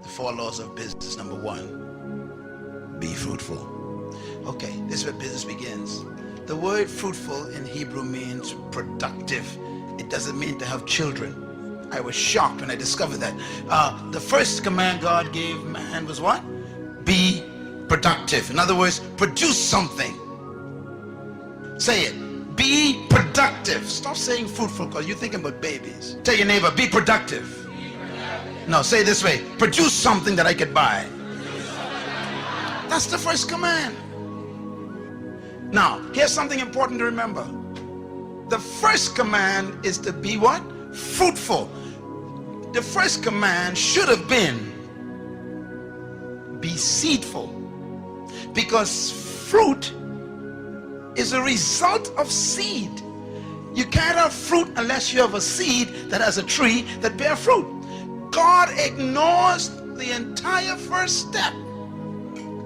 The 4 laws of business. Number 1, be fruitful. Okay, this is where business begins. The word fruitful in Hebrew means productive. It doesn't mean to have children. I was shocked when I discovered that. The first command God gave man was what? Be productive. In other words, produce something. Say it. Be productive. Stop saying fruitful because you're thinking about babies. Tell your neighbor, be productive. No, say it this way. Produce something that I could buy. That's the first command. Now, here's something important to remember. The first command is to be what? Fruitful. The first command should have been be seedful, because fruit is a result of seed. You can't have fruit unless you have a seed that has a tree that bears fruit. God ignores the entire first step.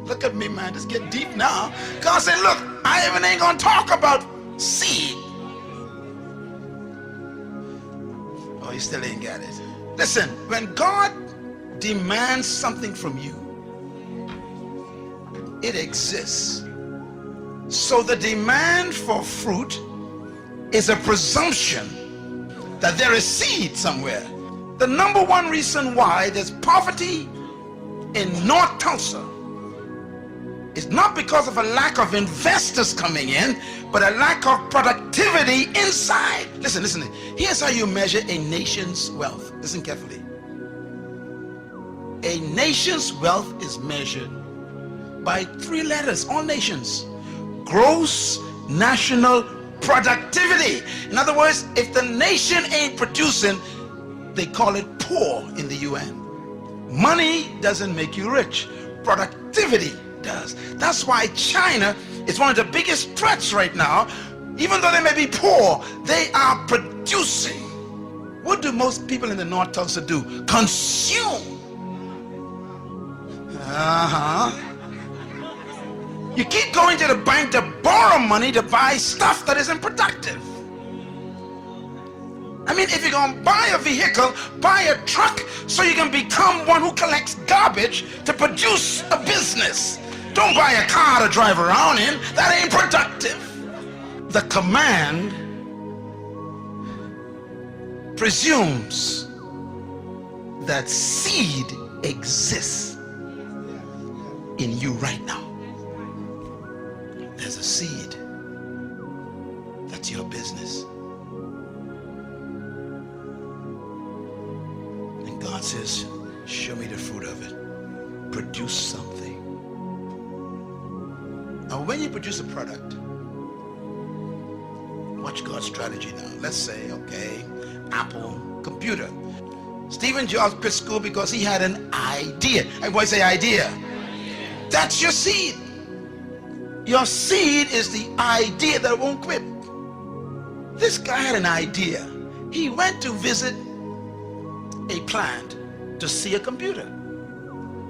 Look at me, man, just get deep now. God said, look, I even ain't gonna talk about seed. Oh, you still ain't got it. Listen, when God demands something from you, it exists. So the demand for fruit is a presumption that there is seed somewhere. The number 1 reason why there's poverty in North Tulsa is not because of a lack of investors coming in, but a lack of productivity inside. Listen, listen. Here's how you measure a nation's wealth. Listen carefully. A nation's wealth is measured by 3 letters, all nations. Gross national productivity. In other words, if the nation ain't producing, they call it poor in the UN. Money doesn't make you rich. Productivity does. That's why China is one of the biggest threats right now. Even though they may be poor, they are producing. What do most people in the North Tulsa do? Consume. You keep going to the bank to borrow money to buy stuff that isn't productive. I mean, if you're going to buy a vehicle, buy a truck so you can become one who collects garbage to produce a business. Don't buy a car to drive around in. That ain't productive. The command presumes that seed exists in you right now. There's a seed. That's your business. And God says, show me the fruit of it. Produce something. Now when you produce a product, watch God's strategy now. Let's say, okay, Apple computer. Stephen Jobs quit school because he had an idea. Everybody say idea. That's your seed. Your seed is the idea that won't quit. This guy had an idea. He went to visit a plant to see a computer.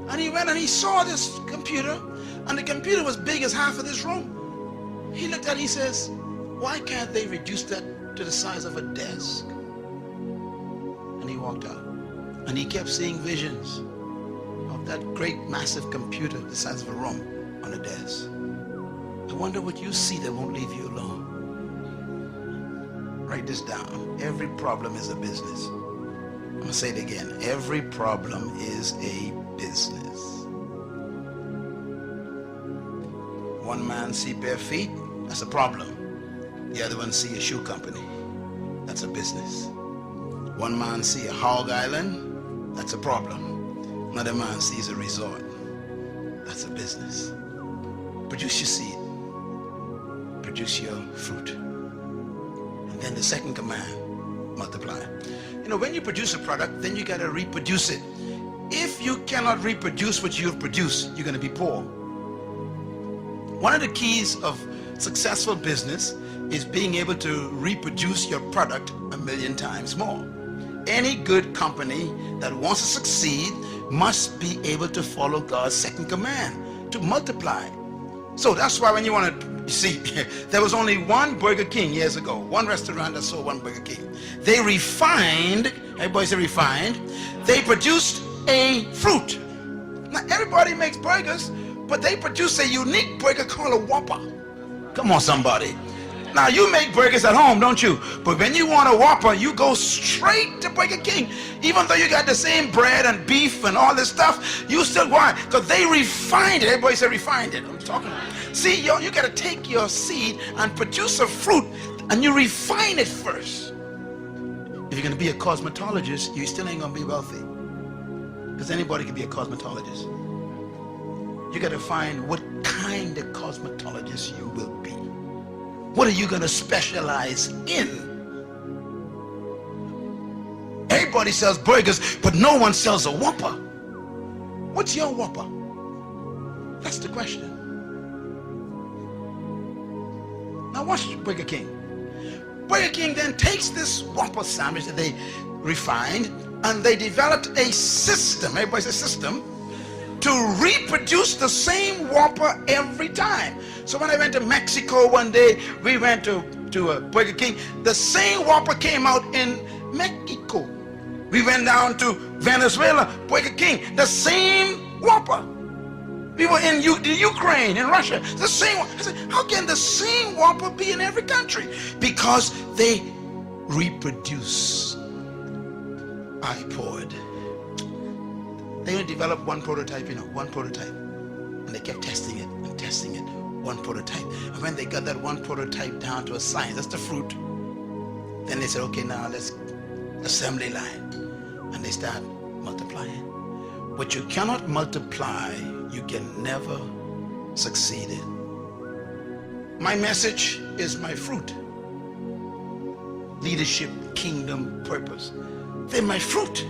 And he went and he saw this computer, and the computer was big as half of this room. He looked at it, he says, why can't they reduce that to the size of a desk? And he walked out. And he kept seeing visions of that great massive computer the size of a room on a desk. I wonder what you see that won't leave you alone. Write this down. Every problem is a business. I'm going to say it again. Every problem is a business. One man see bare feet, that's a problem. The other one see a shoe company, that's a business. One man see a hog island, that's a problem. Another man sees a resort, that's a business. Produce your seed. Produce your fruit. And then the second command, multiply. You know, when you produce a product, then you got to reproduce it. If you cannot reproduce what you've produced, you're going to be poor. One of the keys of successful business is being able to reproduce your product 1,000,000 times more. Any good company that wants to succeed must be able to follow God's second command, to multiply. So that's why when you want to, you see, there was only one Burger King years ago, one restaurant that sold one Burger King. They refined, everybody say refined, they produced a fruit. Now, everybody makes burgers, but they produce a unique burger called a Whopper. Come on, somebody. Now, you make burgers at home, don't you? But when you want a Whopper, you go straight to Burger King. Even though you got the same bread and beef and all this stuff, you still want it because they refined it. Everybody say refined it. I'm talking about. See, you got to take your seed and produce a fruit, and you refine it first. If you're going to be a cosmetologist, you still ain't going to be wealthy. Because anybody can be a cosmetologist. You got to find what kind of cosmetologist you will be. What are you going to specialize in? Everybody sells burgers, but no one sells a Whopper. What's your Whopper? That's the question. Now watch Burger King. Burger King then takes this Whopper sandwich that they refined, and they developed a system, everybody says system, to reproduce the same Whopper every time. So when I went to Mexico one day, we went to Burger King, the same Whopper came out in Mexico. We went down to Venezuela, Burger King, the same Whopper. We were in Ukraine, in Russia, the same one. I said, how can the same Whopper be in every country? Because they reproduce. I poured. They only developed one prototype, one prototype. And they kept testing it and testing it, one prototype. And when they got that one prototype down to a science, that's the fruit, then they said, okay, now let's assembly line. And they start multiplying. What you cannot multiply, you can never succeed in. My message is my fruit. Leadership, kingdom, purpose. They're my fruit.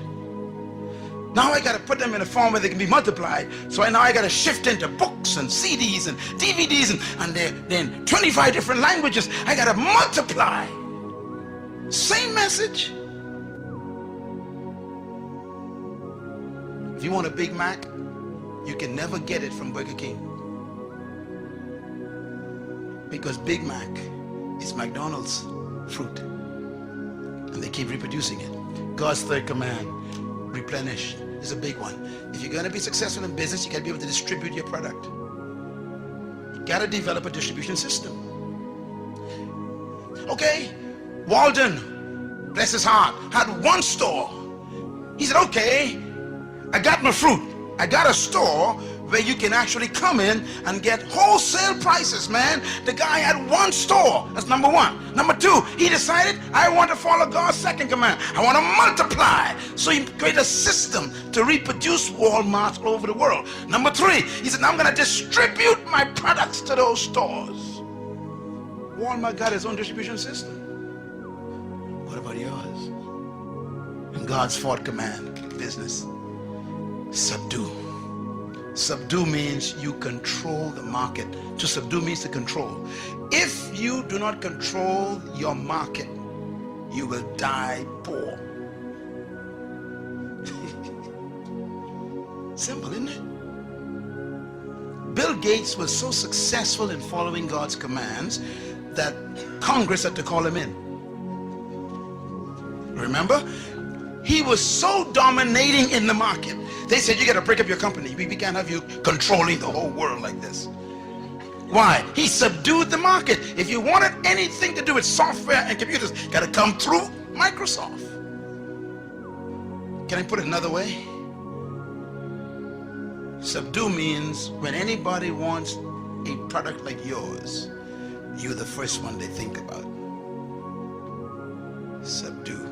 Now I got to put them in a form where they can be multiplied. So now I got to shift into books and CDs and DVDs and they're in 25 different languages. I got to multiply. Same message. If you want a Big Mac, you can never get it from Burger King. Because Big Mac is McDonald's fruit. And they keep reproducing it. God's third command, replenish, is a big one. If you're going to be successful in business, you got to be able to distribute your product. You got to develop a distribution system. Okay, Walden, bless his heart, had one store. He said, okay, I got my fruit. I got a store where you can actually come in and get wholesale prices, man. The guy had one store. That's number one. Number two, he decided, I want to follow God's second command. I want to multiply. So he created a system to reproduce Walmarts all over the world. Number three, he said, I'm going to distribute my products to those stores. Walmart got his own distribution system. What about yours? And God's fourth command, business, subdue. Subdue means you control the market. To subdue means to control. If you do not control your market, you will die poor. Simple, isn't it? Bill Gates was so successful in following God's commands that Congress had to call him in. Remember? He was so dominating in the market. They said, you got to break up your company. We can't have you controlling the whole world like this. Why? He subdued the market. If you wanted anything to do with software and computers, got to come through Microsoft. Can I put it another way? Subdue means when anybody wants a product like yours, you're the first one they think about. Subdue.